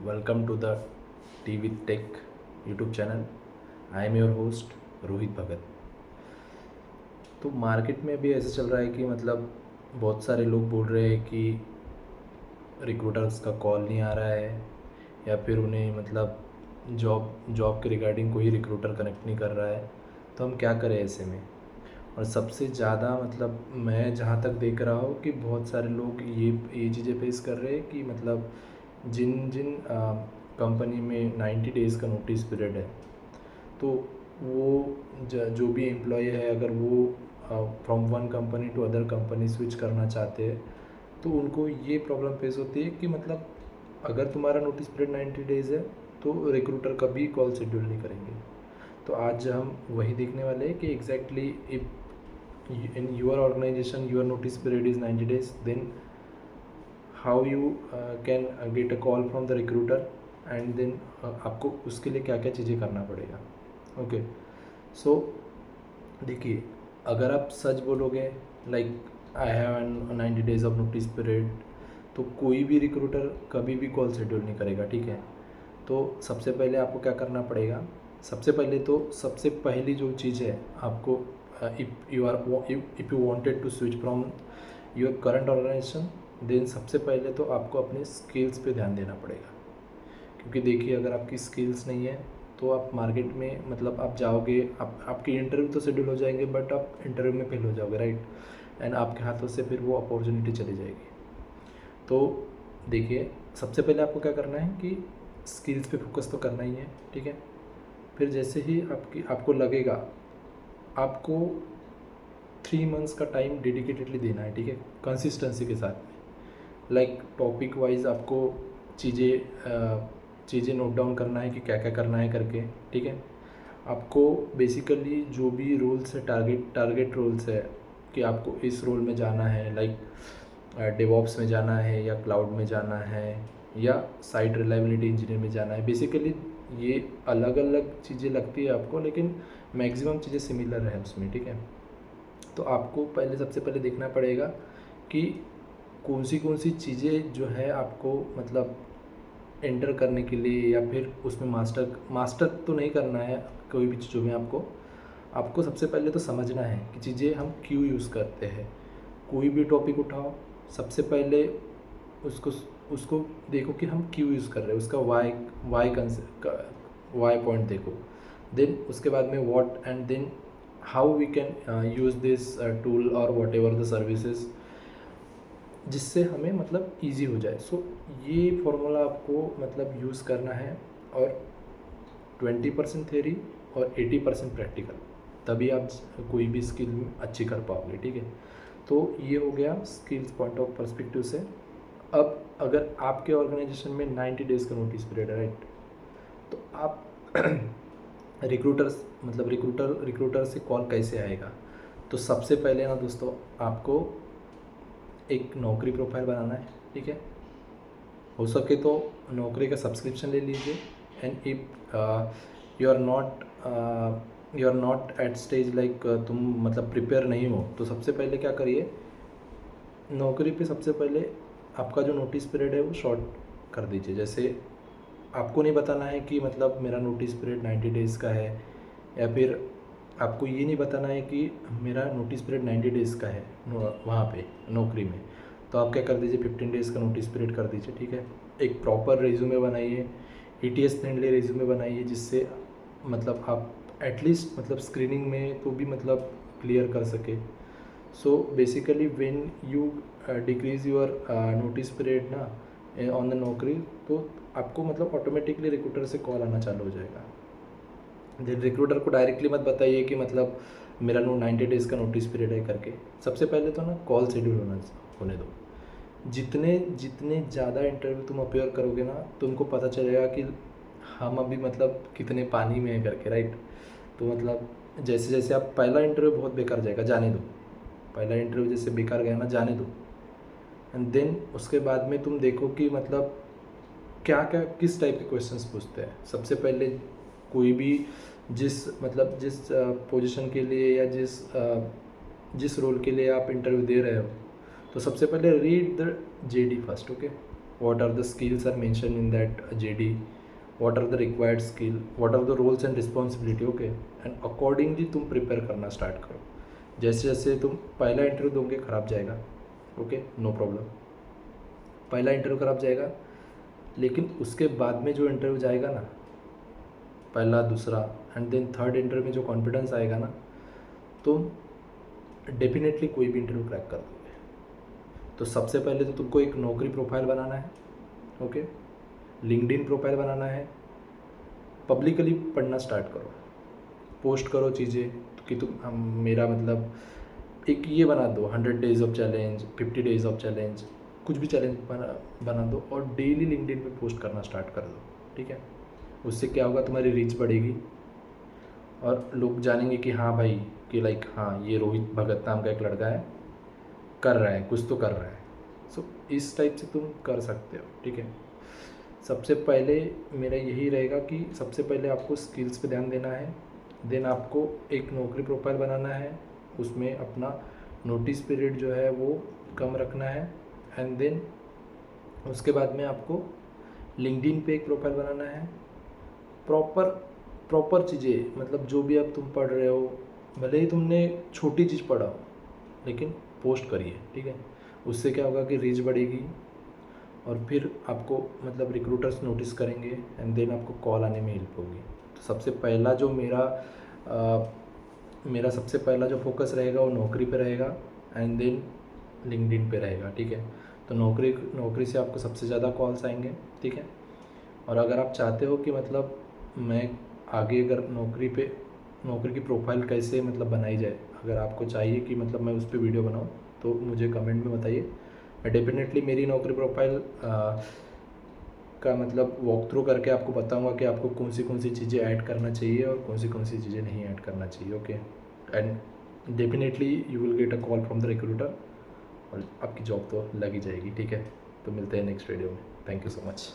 welcome to the Tea with Tech YouTube channel. I am your host Rohit भगत। तो market में भी ऐसा चल रहा है कि मतलब बहुत सारे लोग बोल रहे हैं कि रिक्रूटर्स का कॉल नहीं आ रहा है या फिर उन्हें मतलब जॉब के रिगार्डिंग कोई रिक्रूटर कनेक्ट नहीं कर रहा है। तो हम क्या करें ऐसे में। और सबसे ज़्यादा मतलब मैं जहाँ तक देख रहा हूँ कि बहुत सारे लोग ये चीज़ें फेस कर रहे हैं कि मतलब जिन जिन कंपनी में 90 डेज़ का नोटिस पीरियड है, तो वो जो भी एम्प्लॉय है अगर वो from one company to other company switch करना चाहते हैं तो उनको ये प्रॉब्लम फेस होती है कि मतलब अगर तुम्हारा नोटिस पीरियड 90 डेज़ है तो रिक्रूटर कभी कॉल शेड्यूल नहीं करेंगे। तो आज हम वही देखने वाले हैं कि exactly if in your organization your notice period is 90 days, then how you can get a call from the recruiter and then आपको उसके लिए क्या क्या चीज़ें करना पड़ेगा। ओके, सो देखिए, अगर आप सच बोलोगे like I have an 90 days of notice period, तो कोई भी रिक्रूटर कभी भी कॉल शेड्यूल नहीं करेगा, ठीक है। तो सबसे पहले आपको क्या करना पड़ेगा, सबसे पहली जो चीज़ है आपको, if you wanted to switch from your current organization, then सबसे पहले तो आपको अपने स्किल्स पे ध्यान देना पड़ेगा। क्योंकि देखिए, अगर आपकी स्किल्स नहीं है तो आप मार्केट में मतलब आप जाओगे, आपके इंटरव्यू तो शेड्यूल हो जाएंगे बट आप इंटरव्यू में फेल हो जाओगे, राइट। एंड आपके हाथों से फिर वो अपॉर्चुनिटी चली जाएगी। तो देखिए, सबसे पहले आपको क्या करना है कि स्किल्स पे फोकस तो करना ही है, ठीक है। फिर जैसे ही आपको लगेगा, आपको 3 मंथ्स का टाइम डेडिकेटेडली देना है, ठीक है, कंसिस्टेंसी के साथ में। लाइक टॉपिक वाइज आपको चीज़ें नोट डाउन करना है कि क्या क्या करना है करके, ठीक है। आपको बेसिकली जो भी रोल्स है, टारगेट रोल्स है कि आपको इस रोल में जाना है, लाइक डेवॉप्स में जाना है या क्लाउड में जाना है या साइट रिलायबिलिटी इंजीनियर में जाना है। बेसिकली ये अलग अलग चीज़ें लगती है आपको, लेकिन मैक्सिमम चीज़ें सिमिलर है उसमें, ठीक है। तो आपको सबसे पहले देखना पड़ेगा कि कौन सी चीज़ें जो है आपको मतलब एंटर करने के लिए या फिर उसमें मास्टर तो नहीं करना है कोई भी चीज़ों में। आपको सबसे पहले तो समझना है कि चीज़ें हम क्यों यूज़ करते हैं। कोई भी टॉपिक उठाओ, सबसे पहले उसको देखो कि हम क्यों यूज़ कर रहे हैं, उसका वाई पॉइंट देखो। देन उसके बाद में what and then how we can use this tool और वॉट एवर द सर्विसेज, जिससे हमें मतलब इजी हो जाए। सो ये फॉर्मूला आपको मतलब यूज़ करना है, और 20% थ्योरी और 80% प्रैक्टिकल, तभी आप कोई भी स्किल अच्छी कर पाओगे, ठीक है। तो ये हो गया स्किल्स पॉइंट ऑफ पर्सपेक्टिव से। अब अगर आपके ऑर्गेनाइजेशन में 90 डेज़ का नोटिस पीरियड है, राइट, तो आप रिक्रूटर से कॉल कैसे आएगा। तो सबसे पहले ना दोस्तों, आपको एक नौकरी प्रोफाइल बनाना है, ठीक है। हो सके तो नौकरी का सब्सक्रिप्शन ले लीजिए। And if you are not at stage like तुम मतलब प्रिपेयर नहीं हो, तो सबसे पहले क्या करिए, नौकरी पे सबसे पहले आपका जो नोटिस पीरियड है वो शॉर्ट कर दीजिए। जैसे आपको नहीं बताना है कि मतलब मेरा नोटिस पीरियड 90 डेज़ का है, या फिर आपको ये नहीं बताना है कि मेरा नोटिस पीरियड 90 डेज़ का है वहाँ पे नौकरी में। तो आप क्या कर दीजिए, 15 डेज़ का नोटिस पीरियड कर दीजिए, ठीक है। एक प्रॉपर रेज्यूमे बनाइए, ETS फ्रेंडली रेज्यूमे बनाइए, जिससे मतलब आप एटलीस्ट मतलब स्क्रीनिंग में तो भी मतलब क्लियर कर सके। So basically when you decrease your notice period ना ऑन द नौकरी, तो आपको मतलब ऑटोमेटिकली रिक्रूटर से कॉल आना चालू हो जाएगा। देन रिक्रूटर को डायरेक्टली मत बताइए कि मतलब मेरा 90 डेज़ का नोटिस पीरियड है करके। सबसे पहले तो ना कॉल शेड्यूल होने दो। जितने ज़्यादा इंटरव्यू तुम अपेयर करोगे ना, तुमको पता चलेगा कि हम अभी मतलब कितने पानी में है करके, राइट। तो मतलब जैसे जैसे आप पहला इंटरव्यू बहुत बेकार जाएगा, जाने दो। पहला इंटरव्यू जैसे बेकार गया ना, जाने दो। एंड देन उसके बाद में तुम देखो कि मतलब क्या क्या किस टाइप के क्वेश्चंस पूछते हैं। सबसे पहले कोई भी जिस पोजीशन के लिए या जिस रोल के लिए आप इंटरव्यू दे रहे हो, तो सबसे पहले read the JD first, okay. what are the skills are mentioned in that JD, what are the required skill, what are the roles and responsibility, okay, and accordingly तुम प्रिपेयर करना स्टार्ट करो। जैसे जैसे तुम पहला इंटरव्यू दोगे ख़राब जाएगा, ओके, नो प्रॉब्लम, पहला इंटरव्यू ख़राब जाएगा, लेकिन उसके बाद में जो इंटरव्यू जाएगा ना, पहला दूसरा एंड देन थर्ड इंटरव्यू में जो कॉन्फिडेंस आएगा ना, तुम डेफिनेटली कोई भी इंटरव्यू क्रैक कर दोगे। तो सबसे पहले तो तुमको एक नौकरी प्रोफाइल बनाना है, ओके, लिंक्डइन प्रोफाइल बनाना है, पब्लिकली पढ़ना स्टार्ट करो, पोस्ट करो चीज़ें कि तुम मेरा मतलब एक ये बना दो 100 days of challenge, 50 days of challenge, कुछ भी चैलेंज बना दो और डेली लिंक्डइन पे पोस्ट करना स्टार्ट कर दो, ठीक है। उससे क्या होगा, तुम्हारी रीच बढ़ेगी और लोग जानेंगे कि हाँ भाई, कि लाइक हाँ ये रोहित भगत नाम का एक लड़का है, कर रहा है, कुछ तो कर रहा है। सो इस टाइप से तुम कर सकते हो, ठीक है। सबसे पहले मेरा यही रहेगा कि सबसे पहले आपको स्किल्स पे ध्यान देना है, देन आपको एक नौकरी प्रोफाइल बनाना है, उसमें अपना नोटिस पीरियड जो है वो कम रखना है, एंड देन उसके बाद में आपको लिंक्डइन पे एक प्रोफाइल बनाना है। प्रॉपर चीज़ें, मतलब जो भी अब तुम पढ़ रहे हो, भले ही तुमने छोटी चीज़ पढ़ा हो, लेकिन पोस्ट करिए, ठीक है। उससे क्या होगा कि रीच बढ़ेगी और फिर आपको मतलब रिक्रूटर्स नोटिस करेंगे एंड देन आपको कॉल आने में हेल्प होगी। तो सबसे पहला जो मेरा सबसे पहला जो फोकस रहेगा वो नौकरी पे रहेगा एंड देन लिंक्डइन पे रहेगा, ठीक है। तो नौकरी से आपको सबसे ज़्यादा कॉल्स आएंगे, ठीक है। और अगर आप चाहते हो कि मतलब मैं आगे अगर नौकरी की प्रोफाइल कैसे मतलब बनाई जाए, अगर आपको चाहिए कि मतलब मैं उस पर वीडियो बनाऊँ, तो मुझे कमेंट में बताइए। मैं डेफिनेटली मेरी नौकरी प्रोफाइल का मतलब वॉक थ्रू करके आपको बताऊंगा कि आपको कौन सी चीज़ें ऐड करना चाहिए और कौन सी चीज़ें नहीं ऐड करना चाहिए, okay. And definitely you will get a call from the recruiter और आपकी जॉब तो लग ही जाएगी, ठीक है। तो मिलते हैं नेक्स्ट वीडियो में। Thank you so much.